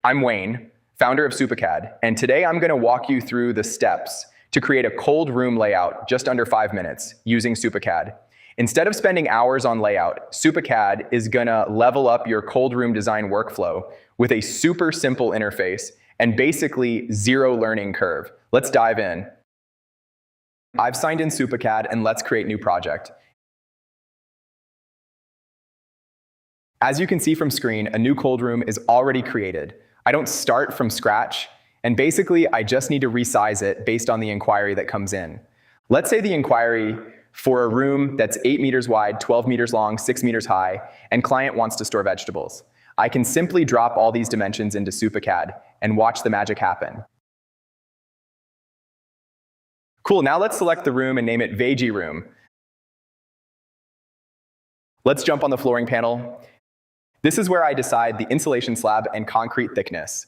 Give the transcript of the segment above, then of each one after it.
I'm Wayne, founder of SupaCAD, and today I'm going to walk you through the steps to create a cold room layout just under 5 minutes using SupaCAD. Instead of spending hours on layout, SupaCAD is going to level up your cold room design workflow with a super simple interface and basically zero learning curve. Let's dive in. I've signed in SupaCAD and let's create new project. As you can see from screen, a new cold room is already created. I don't start from scratch, and basically I just need to resize it based on the inquiry that comes in. Let's say the inquiry for a room that's 8 meters wide, 12 meters long, 6 meters high, and client wants to store vegetables. I can simply drop all these dimensions into SupaCAD and watch the magic happen. Cool, now let's select the room and name it Veggie Room. Let's jump on the flooring panel. This is where I decide the insulation slab and concrete thickness.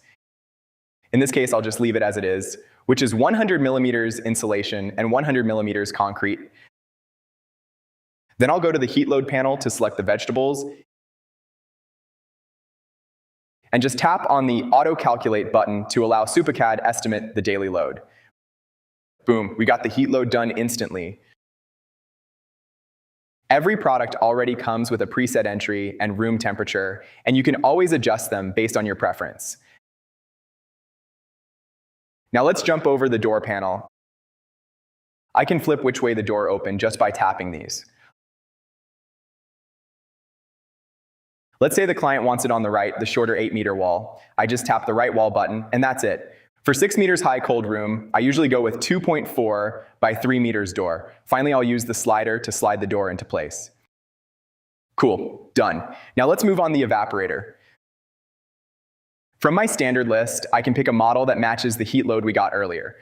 In this case, I'll just leave it as it is, which is 100 millimeters insulation and 100 millimeters concrete. Then I'll go to the heat load panel to select the vegetables and just tap on the Auto Calculate button to allow SupaCAD estimate the daily load. Boom, we got the heat load done instantly. Every product already comes with a preset entry and room temperature, and you can always adjust them based on your preference. Now let's jump over the door panel. I can flip which way the door opened just by tapping these. Let's say the client wants it on the right, the shorter 8-meter wall. I just tap the right wall button, and that's it. For 6 meters high cold room, I usually go with 2.4 by 3 meters door. Finally, I'll use the slider to slide the door into place. Cool, done. Now let's move on the evaporator. From my standard list, I can pick a model that matches the heat load we got earlier.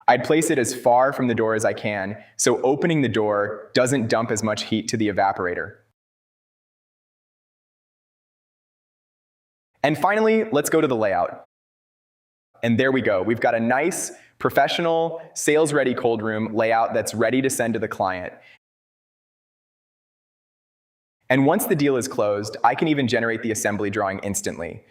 I'd place it as far from the door as I can, so opening the door doesn't dump as much heat to the evaporator. And finally, let's go to the layout. And there we go. We've got a nice, professional, sales-ready cold room layout that's ready to send to the client. And once the deal is closed, I can even generate the assembly drawing instantly.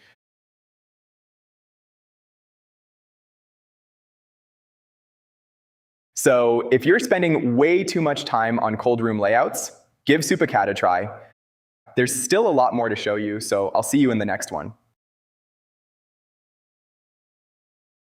So if you're spending way too much time on cold room layouts, give SupaCAD a try. There's still a lot more to show you, so I'll see you in the next one.